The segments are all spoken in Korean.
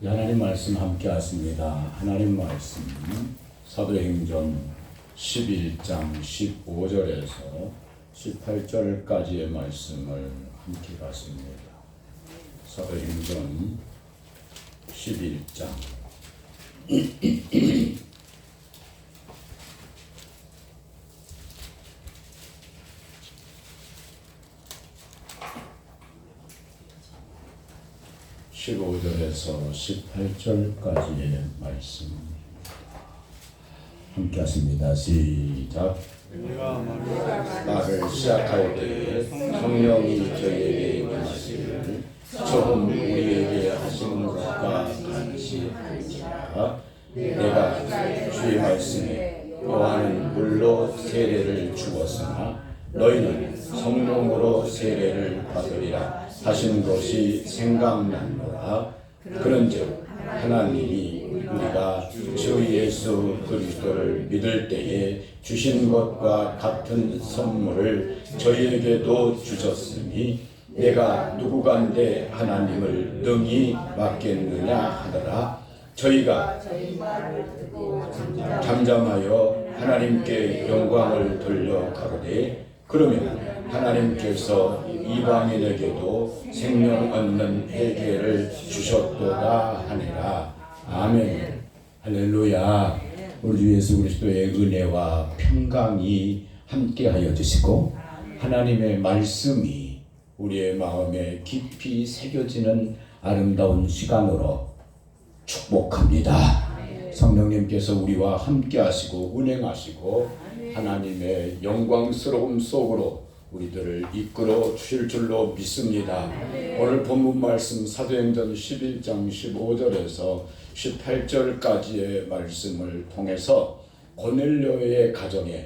하나님 말씀 함께 하십니다. 하나님 말씀 사도행전 11장 15절에서 18절까지의 말씀을 함께 하십니다. 사도행전 11장 15절에서 18절까지의 말씀입니다. 함께 하십니다. 시작. 말을 시작할 때에 성령이 저에게 임하시기를 처음 우리에게 하신 것과 같이 할지라. 내가 주의 말씀에 요한은 물로 세례를 주었으나 너희는 성령으로 세례를 받으리라 하신 것이 생각났노라. 그런즉 하나님이 우리가 주 예수 그리스도를 믿을 때에 주신 것과 같은 선물을 저희에게도 주셨으니 내가 누구간데 하나님을 능히 맡겠느냐 하더라. 저희가 잠잠하여 하나님께 영광을 돌려 가로되 그러면 하나님께서 이방인에게도 생명 얻는 회개를 주셨도다 하니라. 아멘. 할렐루야. 우리 주 예수 그리스도의 은혜와 평강이 함께하여 주시고 하나님의 말씀이 우리의 마음에 깊이 새겨지는 아름다운 시간으로 축복합니다. 성령님께서 우리와 함께하시고 운행하시고 하나님의 영광스러움 속으로 우리들을 이끌어 주실 줄로 믿습니다. 오늘 본문 말씀 사도행전 11장 15절에서 18절까지의 말씀을 통해서 고넬료의 가정에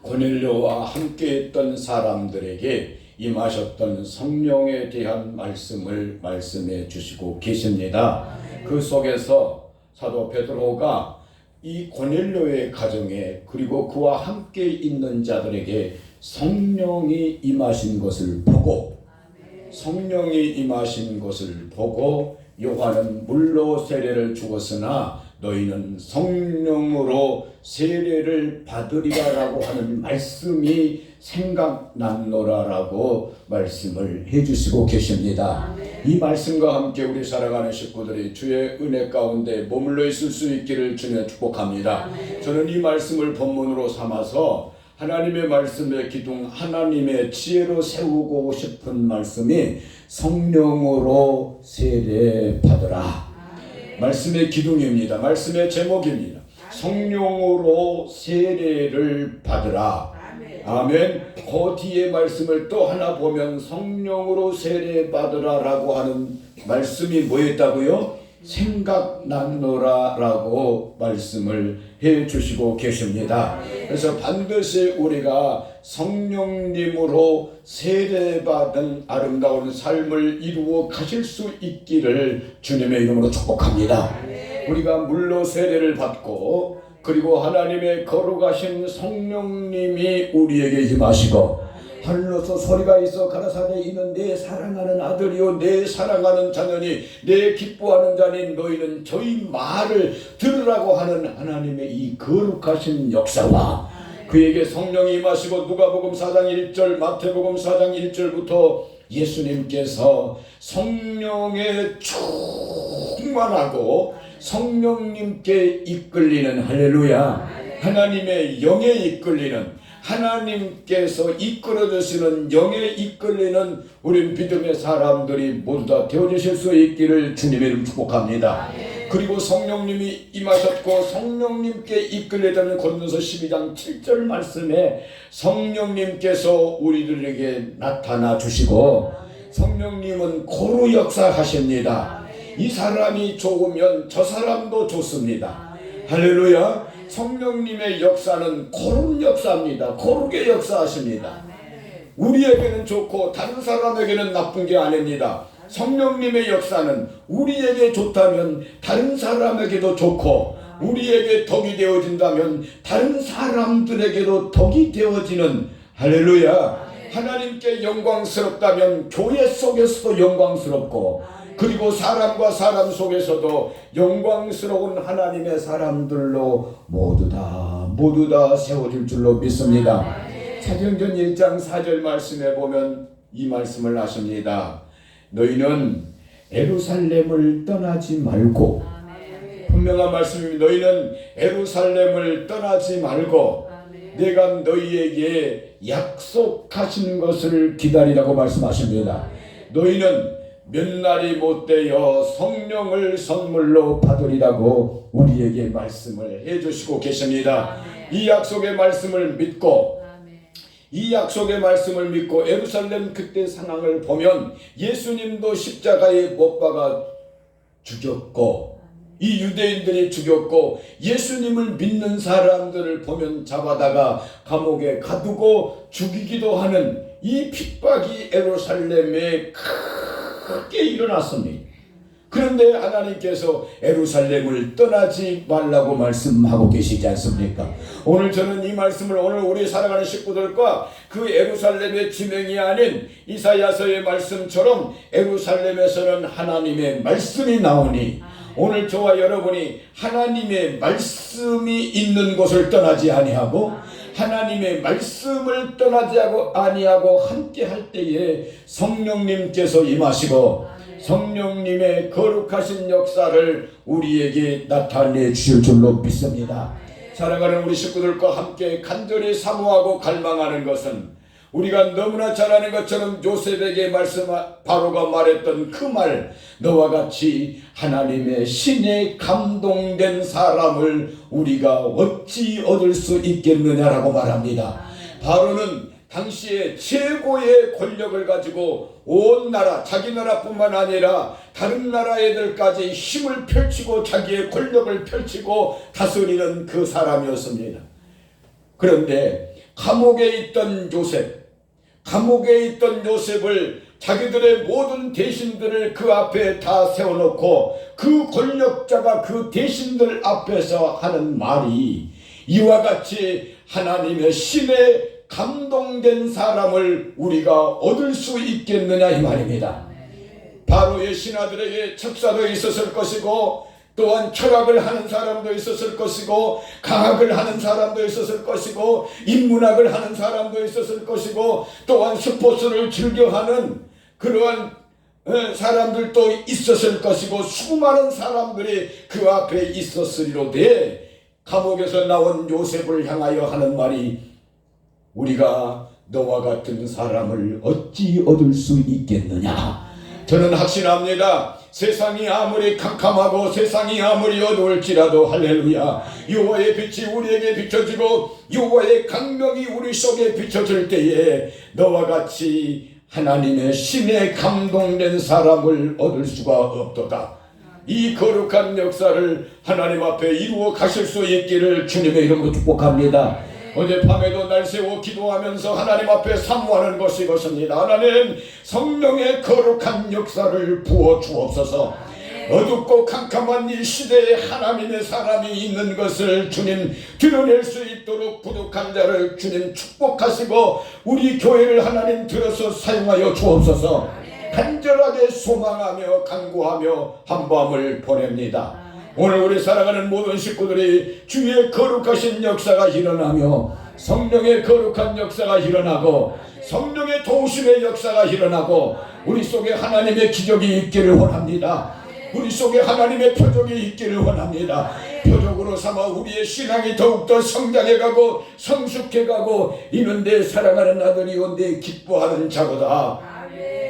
고넬료와 함께했던 사람들에게 임하셨던 성령에 대한 말씀을 말씀해 주시고 계십니다. 그 속에서 사도 베드로가 이 고넬료의 가정에 그리고 그와 함께 있는 자들에게 성령이 임하신 것을 보고 요한은 물로 세례를 주었으나 너희는 성령으로 세례를 받으리라라고 하는 말씀이 생각났노라라고 말씀을 해주시고 계십니다. 이 말씀과 함께 우리 살아가는 식구들이 주의 은혜 가운데 머물러 있을 수 있기를 주님 축복합니다. 저는 이 말씀을 본문으로 삼아서 하나님의 말씀의 기둥, 하나님의 지혜로 세우고 싶은 말씀이 성령으로 세례 받으라. 말씀의 기둥입니다. 말씀의 제목입니다. 성령으로 세례를 받으라. 아멘. 그 뒤에 말씀을 또 하나 보면 성령으로 세례 받으라라고 하는 말씀이 뭐였다고요? 생각났노라라고 말씀을 해주시고 계십니다. 그래서 반드시 우리가 성령님으로 세례받은 아름다운 삶을 이루어 가실 수 있기를 주님의 이름으로 축복합니다. 우리가 물로 세례를 받고 그리고 하나님의 거룩하신 성령님이 우리에게 임하시고 하늘로서 소리가 있어 가라사대 이는 내 사랑하는 아들이요 내 사랑하는 자녀니 내 기뻐하는 자니 너희는 저희 말을 들으라고 하는 하나님의 이 거룩하신 역사와 그에게 성령이 임하시고 누가복음 4장 1절 마태복음 4장 1절부터 예수님께서 성령에 충만하고 성령님께 이끌리는 할렐루야 하나님의 영에 이끌리는 하나님께서 이끌어주시는 영에 이끌리는 우리 믿음의 사람들이 모두 다 되어주실 수 있기를 주님의 이름 축복합니다. 그리고 성령님이 임하셨고 성령님께 이끌리다는 고린도서 12장 7절 말씀에 성령님께서 우리들에게 나타나 주시고 성령님은 고루 역사하십니다. 이 사람이 좋으면 저 사람도 좋습니다. 할렐루야. 성령님의 역사는 고른 역사입니다. 고르게 역사하십니다. 우리에게는 좋고 다른 사람에게는 나쁜 게 아닙니다. 성령님의 역사는 우리에게 좋다면 다른 사람에게도 좋고 우리에게 덕이 되어진다면 다른 사람들에게도 덕이 되어지는 할렐루야 하나님께 영광스럽다면 교회 속에서도 영광스럽고 그리고 사람과 사람 속에서도 영광스러운 하나님의 사람들로 모두 다 세워질 줄로 믿습니다. 사도행전 1장 4절 말씀에 보면 이 말씀을 하십니다. 너희는 예루살렘을 떠나지 말고, 분명한 말씀입니다. 너희는 예루살렘을 떠나지 말고 내가 너희에게 약속하신 것을 기다리라고 말씀하십니다. 너희는 몇 날이 못되어 성령을 선물로 받으리라고 우리에게 말씀을 해주시고 계십니다. 이 약속의 말씀을 믿고 예루살렘 그때 상황을 보면 예수님도 십자가에 못 박아 죽였고 이 유대인들이 죽였고 예수님을 믿는 사람들을 보면 잡아다가 감옥에 가두고 죽이기도 하는 이 핍박이 예루살렘에 크게 일어났습니다. 그런데 하나님께서 예루살렘을 떠나지 말라고 말씀하고 계시지 않습니까? 오늘 저는 이 말씀을 오늘 우리 살아가는 식구들과 그 예루살렘의 지명이 아닌 이사야서의 말씀처럼 예루살렘에서는 하나님의 말씀이 나오니 오늘 저와 여러분이 하나님의 말씀이 있는 곳을 떠나지 아니하고 하나님의 말씀을 떠나지 아니하고 함께 할 때에 성령님께서 임하시고 성령님의 거룩하신 역사를 우리에게 나타내 주실 줄로 믿습니다. 사랑하는 우리 식구들과 함께 간절히 사모하고 갈망하는 것은 우리가 너무나 잘 아는 것처럼 요셉에게 바로가 말했던 그 말, 너와 같이 하나님의 신에 감동된 사람을 우리가 어찌 얻을 수 있겠느냐라고 말합니다. 바로는 당시에 최고의 권력을 가지고 온 나라, 자기 나라뿐만 아니라 다른 나라 애들까지 힘을 펼치고 자기의 권력을 펼치고 다스리는 그 사람이었습니다. 그런데 감옥에 있던 요셉을 자기들의 모든 대신들을 그 앞에 다 세워놓고 그 권력자가 그 대신들 앞에서 하는 말이 이와 같이 하나님의 신에 감동된 사람을 우리가 얻을 수 있겠느냐 이 말입니다. 바로의 신하들에게 척사도 있었을 것이고 또한 철학을 하는 사람도 있었을 것이고 과학을 하는 사람도 있었을 것이고 인문학을 하는 사람도 있었을 것이고 또한 스포츠를 즐겨하는 그러한 사람들도 있었을 것이고 수많은 사람들이 그 앞에 있었으리로되 감옥에서 나온 요셉을 향하여 하는 말이 우리가 너와 같은 사람을 어찌 얻을 수 있겠느냐. 저는 확신합니다. 세상이 아무리 캄캄하고 세상이 아무리 어두울지라도 할렐루야 여호와의 빛이 우리에게 비춰지고 여호와의 강명이 우리 속에 비춰질 때에 너와 같이 하나님의 신에 감동된 사람을 얻을 수가 없도다. 이 거룩한 역사를 하나님 앞에 이루어 가실 수 있기를 주님의 이름으로 축복합니다. 어젯밤에도 날 세워 기도하면서 하나님 앞에 사모하는 것이 이것입니다. 하나님 성령의 거룩한 역사를 부어 주옵소서. 어둡고 캄캄한 이 시대에 하나님의 사람이 있는 것을 주님 드러낼 수 있도록 부족한 자를 주님 축복하시고 우리 교회를 하나님 들어서 사용하여 주옵소서. 간절하게 소망하며 간구하며 한밤을 보냅니다. 오늘 우리 사랑하는 모든 식구들이 주의 거룩하신 역사가 일어나며 성령의 거룩한 역사가 일어나고 성령의 도우심의 역사가 일어나고 우리 속에 하나님의 기적이 있기를 원합니다. 우리 속에 하나님의 표적이 있기를 원합니다. 표적으로 삼아 우리의 신앙이 더욱더 성장해가고 성숙해가고 이는데 사랑하는 아들이 온데 기뻐하는 자보다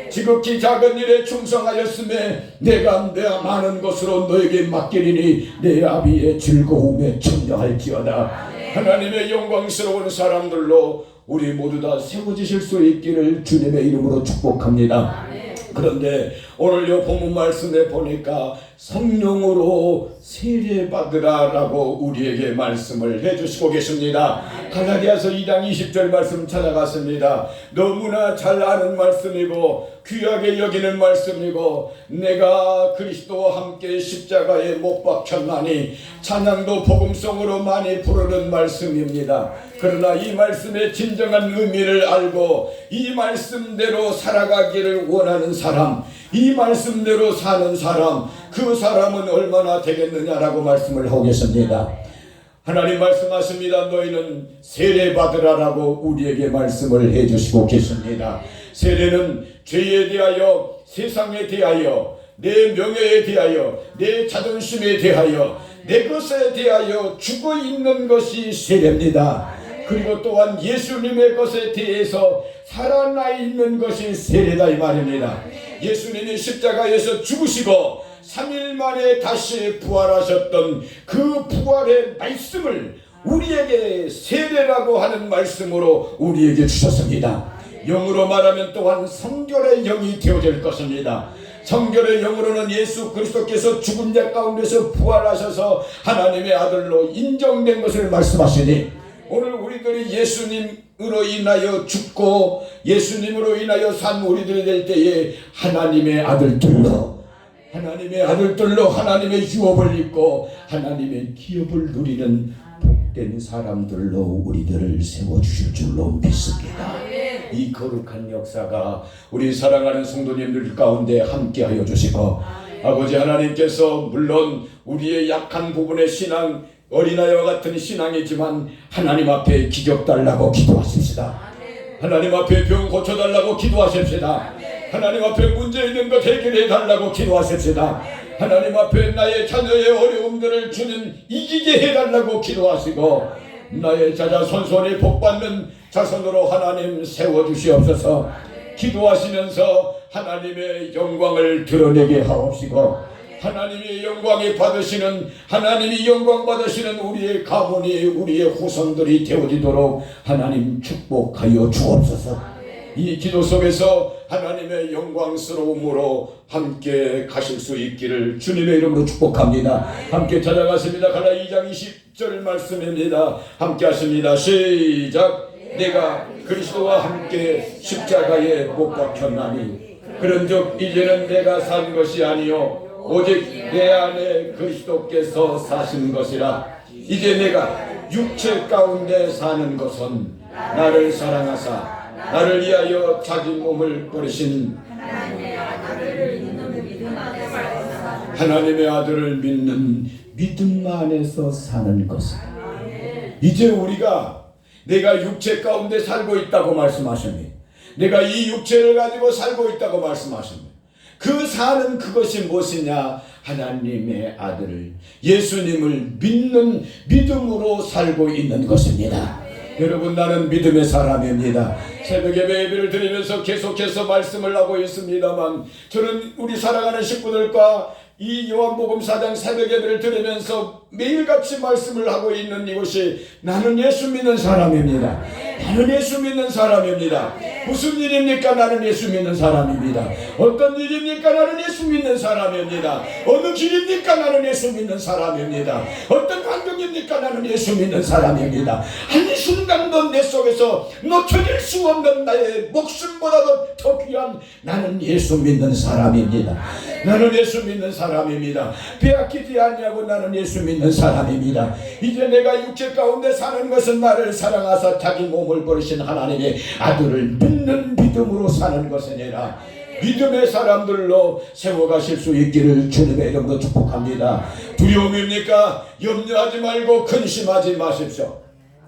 지극히 작은 일에 충성하였음에 내가 많은 것으로 너에게 맡기리니 내 아비의 즐거움에 참여할지어다. 하나님의 영광스러운 사람들로 우리 모두 다 세워지실 수 있기를 주님의 이름으로 축복합니다. 그런데 오늘 이 본문 말씀에 보니까 성령으로 세례받으라라고 우리에게 말씀을 해주시고 계십니다. 갈라디아서 2장 20절 말씀 찾아갔습니다. 너무나 잘 아는 말씀이고 귀하게 여기는 말씀이고 내가 그리스도와 함께 십자가에 못 박혔나니 찬양도 복음성으로 많이 부르는 말씀입니다. 그러나 이 말씀의 진정한 의미를 알고 이 말씀대로 살아가기를 원하는 사람, 이 말씀대로 사는 사람, 그 사람은 얼마나 되겠느냐라고 말씀을 하고 계십니다. 하나님 말씀하십니다. 너희는 세례 받으라라고 우리에게 말씀을 해주시고 계십니다. 세례는 죄에 대하여, 세상에 대하여, 내 명예에 대하여, 내 자존심에 대하여, 내 것에 대하여 죽어 있는 것이 세례입니다. 그리고 또한 예수님의 것에 대해서 살아나 있는 것이 세례다 이 말입니다. 예수님이 십자가에서 죽으시고 3일 만에 다시 부활하셨던 그 부활의 말씀을 우리에게 세례라고 하는 말씀으로 우리에게 주셨습니다. 영으로 말하면 또한 성결의 영이 되어질 것입니다. 성결의 영으로는 예수 그리스도께서 죽은 자 가운데서 부활하셔서 하나님의 아들로 인정된 것을 말씀하시니, 오늘 우리들이 예수님으로 인하여 죽고 예수님으로 인하여 산 우리들이 될 때에 하나님의 아들들로 하나님의 유업을 입고 하나님의 기업을 누리는 복된 사람들로 우리들을 세워주실 줄로 믿습니다. 이 거룩한 역사가 우리 사랑하는 성도님들 가운데 함께하여 주시고, 아버지 하나님께서 물론 우리의 약한 부분의 신앙, 어린아이와 같은 신앙이지만 하나님 앞에 기적 달라고 기도하십시다. 하나님 앞에 병 고쳐달라고 기도하십시다. 하나님 앞에 문제 있는 것 해결해 달라고 기도하십시다. 하나님 앞에 나의 자녀의 어려움들을 주는 이기게 해달라고 기도하시고, 나의 자손손이 복받는 자손으로 하나님 세워주시옵소서. 기도하시면서 하나님의 영광을 드러내게 하옵시고, 하나님의 영광이 받으시는, 하나님이 영광 받으시는 우리의 가문이, 우리의 후손들이 되어지도록 하나님 축복하여 주옵소서. 이 기도 속에서 하나님의 영광스러움으로 함께 가실 수 있기를 주님의 이름으로 축복합니다. 함께 찾아가십니다. 갈라 2장 20절 말씀입니다. 함께 하십니다. 시작. 내가 그리스도와 함께 십자가에 못 박혔나니 그런즉 이제는 내가 산 것이 아니요 오직 내 안에 그리스도께서 사신 것이라. 이제 내가 육체 가운데 사는 것은 나를 사랑하사 나를 위하여 자기 몸을 버리신 하나님의 아들을 믿는 믿음 안에서 사는 것이다. 이제 우리가 내가 육체 가운데 살고 있다고 말씀하십니다. 내가 이 육체를 가지고 살고 있다고 말씀하십니다. 그 사는 그것이 무엇이냐? 하나님의 아들을, 예수님을 믿는 믿음으로 살고 있는 것입니다. 여러분, 나는 믿음의 사람입니다. 새벽 예배를 드리면서 계속해서 말씀을 하고 있습니다만, 저는 우리 사랑하는 식구들과 이 요한복음 4장 새벽 예배를 들으면서 매일같이 말씀을 하고 있는 이것이, 나는 예수 믿는 사람입니다. 나는 예수 믿는 사람입니다. 무슨 일입니까? 나는 예수 믿는 사람입니다. 어떤 일입니까? 나는 예수 믿는 사람입니다. 어느 길입니까? 나는 예수 믿는 사람입니다. 어떤 환경입니까? 나는 예수 믿는 사람입니다. 한순간도 내 속에서 놓쳐질 수 없는 나의 목숨보다도 더 귀한 나는 예수 믿는 사람입니다. 나는 예수 믿는 사람입니다. 빼앗기지 않냐고 나는 예수 믿는 사람입니다. 이제 내가 육체 가운데 사는 것은 나를 사랑하사 자기 몸을 버리신 하나님의 아들을 믿는 믿음으로 사는 것이니라. 믿음의 사람들로 세워가실 수 있기를 주님의 이름으로 축복합니다. 두려움입니까? 염려하지 말고 근심하지 마십시오.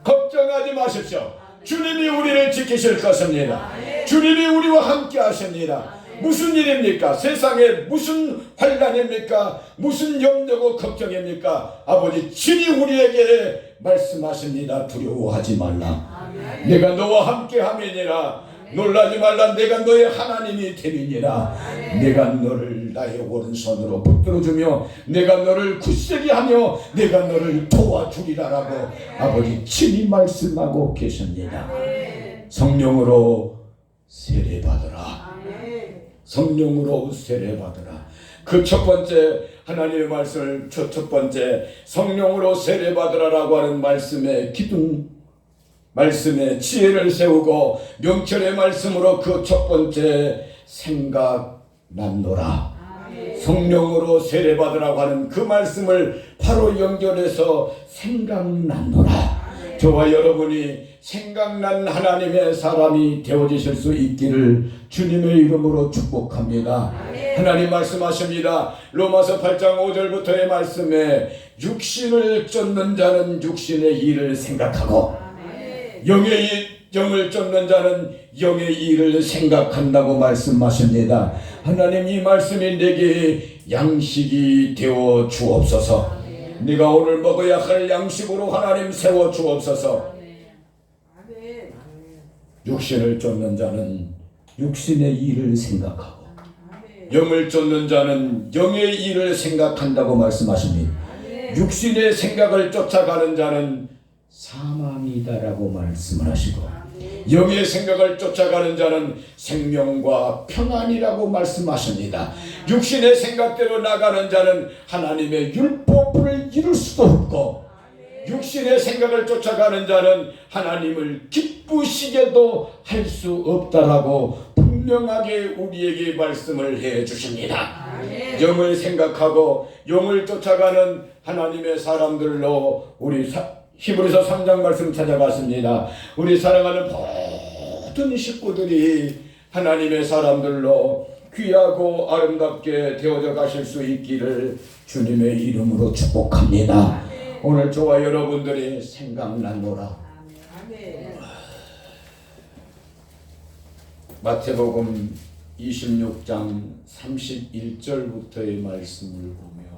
걱정하지 마십시오. 주님이 우리를 지키실 것입니다. 주님이 우리와 함께 하십니다. 무슨 일입니까? 세상에 무슨 환난입니까? 무슨 염려고 걱정입니까? 아버지 친히 우리에게 말씀하십니다. 두려워하지 말라. 내가 너와 함께 함이니라. 놀라지 말라. 내가 너의 하나님이 됨이니라. 내가 너를 나의 오른손으로 붙들어주며 내가 너를 굳세게 하며 내가 너를 도와주리라라고 아버지 친히 말씀하고 계십니다. 성령으로 세례받으라. 성령으로 세례받으라. 그 첫 번째 하나님의 말씀을 첫 번째 성령으로 세례받으라라고 하는 말씀의 기둥, 말씀의 지혜를 세우고 명철의 말씀으로 그 첫 번째 생각났노라. 성령으로 세례받으라고 하는 그 말씀을 바로 연결해서 생각났노라. 저와 여러분이 생각난 하나님의 사람이 되어지실 수 있기를 주님의 이름으로 축복합니다. 하나님 말씀하십니다. 로마서 8장 5절부터의 말씀에 육신을 쫓는 자는 육신의 일을 생각하고 영을 쫓는 자는 영의 일을 생각한다고 말씀하십니다. 하나님, 이 말씀이 내게 양식이 되어 주옵소서. 네가 오늘 먹어야 할 양식으로 하나님 세워 주옵소서. 육신을 쫓는 자는 육신의 일을 생각하고 영을 쫓는 자는 영의 일을 생각한다고 말씀하십니다. 육신의 생각을 쫓아가는 자는 사망이다라고 말씀을 하시고 영의 생각을 쫓아가는 자는 생명과 평안이라고 말씀하십니다. 육신의 생각대로 나가는 자는 하나님의 율법을 이룰 수도 없고 육신의 생각을 쫓아가는 자는 하나님을 기쁘시게도 할 수 없다라고 분명하게 우리에게 말씀을 해 주십니다. 영을 생각하고 영을 쫓아가는 하나님의 사람들로 우리 히브리서 3장 말씀 찾아갔습니다. 우리 사랑하는 모든 식구들이 하나님의 사람들로 귀하고 아름답게 되어져 가실 수 있기를 주님의 이름으로 축복합니다. 오늘 저와 여러분들이 생각나노라. 마태복음 26장 31절부터의 말씀을 보면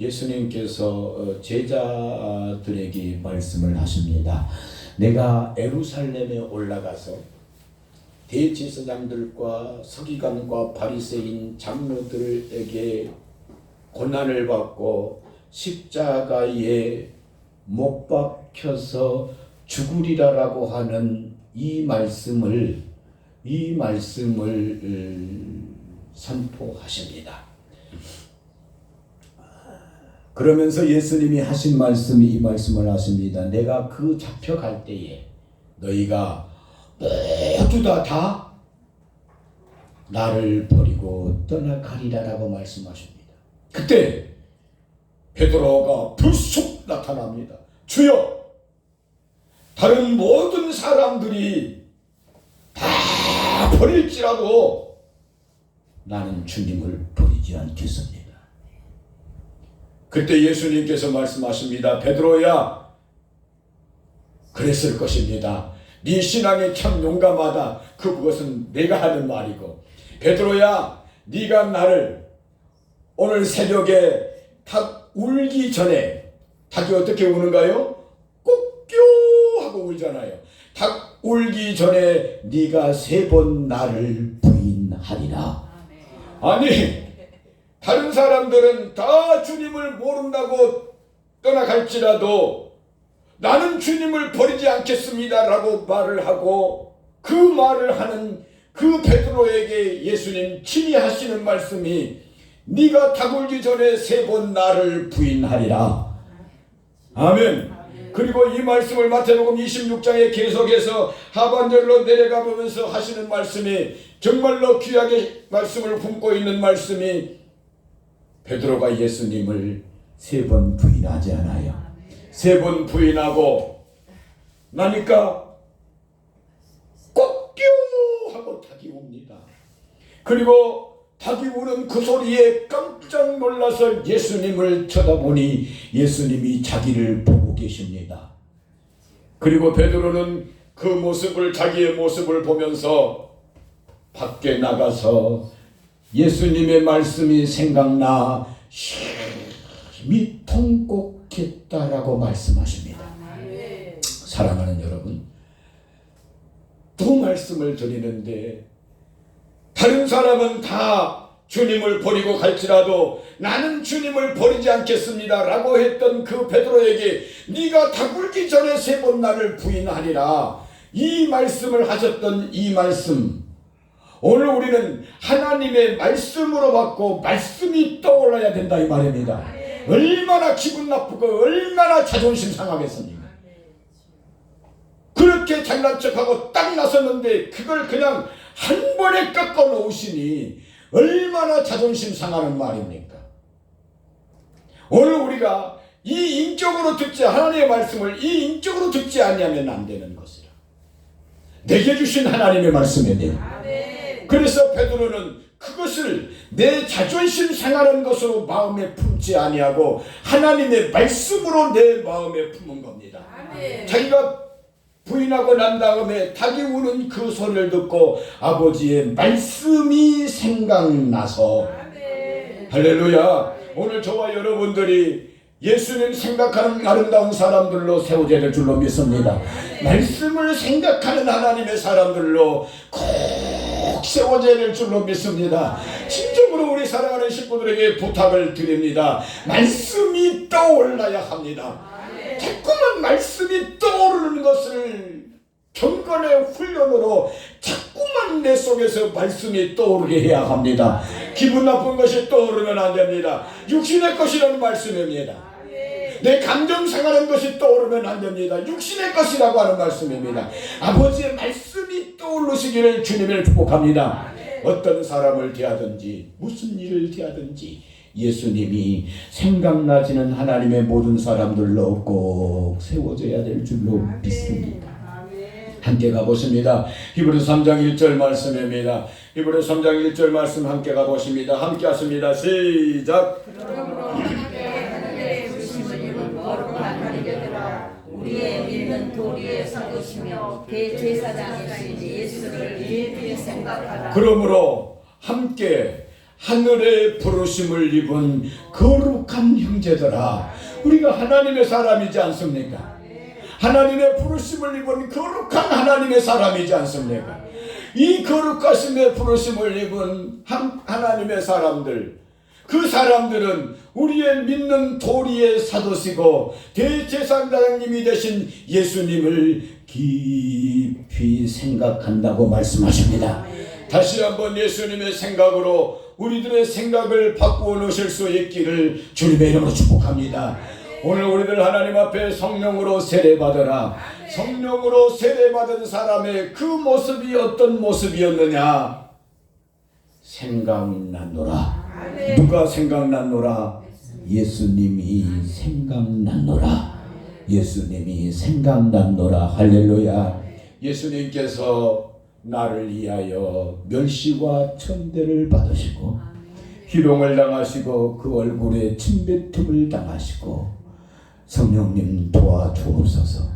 예수님께서 제자들에게 말씀을 하십니다. 내가 예루살렘에 올라가서 대제사장들과 서기관과 바리새인 장로들에게 고난을 받고 십자가에 못 박혀서 죽으리라라고 하는 이 말씀을 선포하십니다. 그러면서 예수님이 하신 말씀이 이 말씀을 하십니다. 내가 그 잡혀갈 때에 너희가 모두 다 나를 버리고 떠나가리라라고 말씀하십니다. 그때 베드로가 불쑥 나타납니다. 주여, 다른 모든 사람들이 다 버릴지라도 나는 주님을 버리지 않겠습니다. 그때 예수님께서 말씀하십니다. 베드로야, 그랬을 것입니다. 네 신앙이 참 용감하다. 그것은 내가 하는 말이고, 베드로야, 네가 나를 오늘 새벽에 닭 울기 전에, 닭이 어떻게 우는가요? 꾹뀨 하고 울잖아요. 닭 울기 전에 네가 3번 나를 부인하리라. 아니, 다른 사람들은 다 주님을 모른다고 떠나갈지라도 나는 주님을 버리지 않겠습니다 라고 말을 하고, 그 말을 하는 그 베드로에게 예수님 친히 하시는 말씀이 네가 닭 울기 전에 3번 나를 부인하리라. 아멘. 그리고 이 말씀을 마태복음 26장에 계속해서 하반절로 내려가 보면서 하시는 말씀이 정말로 귀하게 말씀을 품고 있는 말씀이, 베드로가 예수님을 3번 부인하지 않아요. 3번 부인하고 나니까 꾹뀨 하고 닭이 웁니다. 그리고 닭이 우는 그 소리에 깜짝 놀라서 예수님을 쳐다보니 예수님이 자기를 보고 계십니다. 그리고 베드로는 그 모습을, 자기의 모습을 보면서 밖에 나가서 예수님의 말씀이 생각나 심히 통곡했다라고 말씀하십니다. 사랑하는 여러분, 두 말씀을 드리는데, 다른 사람은 다 주님을 버리고 갈지라도 나는 주님을 버리지 않겠습니다 라고 했던 그 베드로에게 네가 닭 울기 전에 3번 나를 부인하리라, 이 말씀을 하셨던 이 말씀, 오늘 우리는 하나님의 말씀으로 받고 말씀이 떠올라야 된다 이 말입니다. 얼마나 기분 나쁘고 얼마나 자존심 상하겠습니까? 그렇게 잘난 척하고 딱 나섰는데 그걸 그냥 한 번에 깎아 놓으시니 얼마나 자존심 상하는 말입니까? 오늘 우리가 이 인격으로 듣지 하나님의 말씀을 이 인격으로 듣지 않으면 안 되는 것이라. 내게 주신 하나님의 말씀이에요. 그래서 베드로는 그것을 내 자존심 상하는 것으로 마음에 품지 아니하고 하나님의 말씀으로 내 마음에 품은 겁니다. 자기가 부인하고 난 다음에 닭이 우는 그 소리를 듣고 아버지의 말씀이 생각나서 할렐루야. 오늘 저와 여러분들이 예수님 생각하는 아름다운 사람들로 세워져야 될 줄로 믿습니다. 말씀을 생각하는 하나님의 사람들로 꼭 세워져야 될 줄로 믿습니다. 진정으로 우리 사랑하는 식구들에게 부탁을 드립니다. 말씀이 떠올라야 합니다. 자꾸만 말씀이 떠오르는 것을 경건의 훈련으로 자꾸만 내 속에서 말씀이 떠오르게 해야 합니다. 기분 나쁜 것이 떠오르면 안 됩니다. 육신의 것이라는 말씀입니다. 내 감정 상하는 것이 떠오르면 안 됩니다. 육신의 것이라고 하는 말씀입니다. 아버지의 말씀이 떠오르시기를 주님을 축복합니다. 어떤 사람을 대하든지 무슨 일을 대하든지 예수님이 생각나지는 하나님의 모든 사람들로 꼭 세워져야 될 줄로 믿습니다. 함께 가보십니다. 히브리서 3장 1절 말씀입니다. 히브리서 3장 1절 말씀 함께 가보십니다. 함께 하십니다. 시작. 우리의 믿는 도리의 사도시며 대제사장이신 예수를 예비에 생각하라. 그러므로 함께 하늘의 부르심을 입은 거룩한 형제들아, 우리가 하나님의 사람이지 않습니까? 하나님의 부르심을 입은 거룩한 하나님의 사람이지 않습니까? 이 거룩하심의 부르심을 입은 하나님의 사람들, 그 사람들은 우리의 믿는 도리의 사도시고 대제사장님이 되신 예수님을 깊이 생각한다고 말씀하십니다. 다시 한번 예수님의 생각으로 우리들의 생각을 바꾸어 놓으실 수 있기를 주님의 이름으로 축복합니다. 오늘 우리들 하나님 앞에 성령으로 세례받으라. 성령으로 세례받은 사람의 그 모습이 어떤 모습이었느냐? 생각났노라. 누가 생각났노라? 예수님이 생각났노라. 예수님이 생각났노라. 할렐루야. 예수님께서 나를 위하여 멸시와 천대를 받으시고 희롱을 당하시고 그 얼굴에 침뱉음을 당하시고 성령님 도와주옵소서.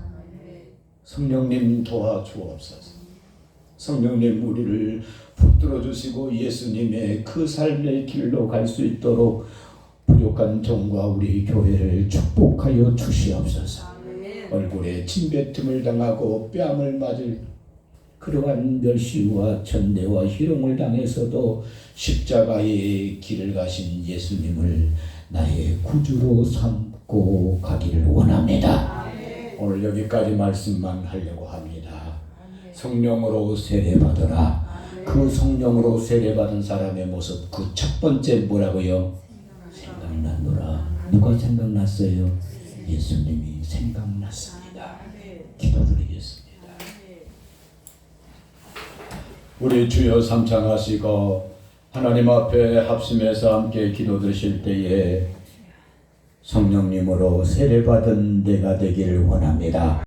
성령님 도와주옵소서. 성령님 우리를 붙들어 주시고 예수님의 그 삶의 길로 갈 수 있도록 부족한 종과 우리 교회를 축복하여 주시옵소서. 얼굴에 침뱉음을 당하고 뺨을 맞을 그러한 멸시와 천대와 희롱을 당해서도 십자가의 길을 가신 예수님을 나의 구주로 삼고 가기를 원합니다. 오늘 여기까지 말씀만 하려고 합니다. 성령으로 세례받으라. 그 성령으로 세례받은 사람의 모습, 그 첫 번째 뭐라고요? 생각났노라. 누가 생각났어요? 예수님이 생각났습니다. 기도드리겠습니다. 우리 주여 삼창하시고 하나님 앞에 합심해서 함께 기도드릴 때에 성령님으로 세례받은 내가 되기를 원합니다.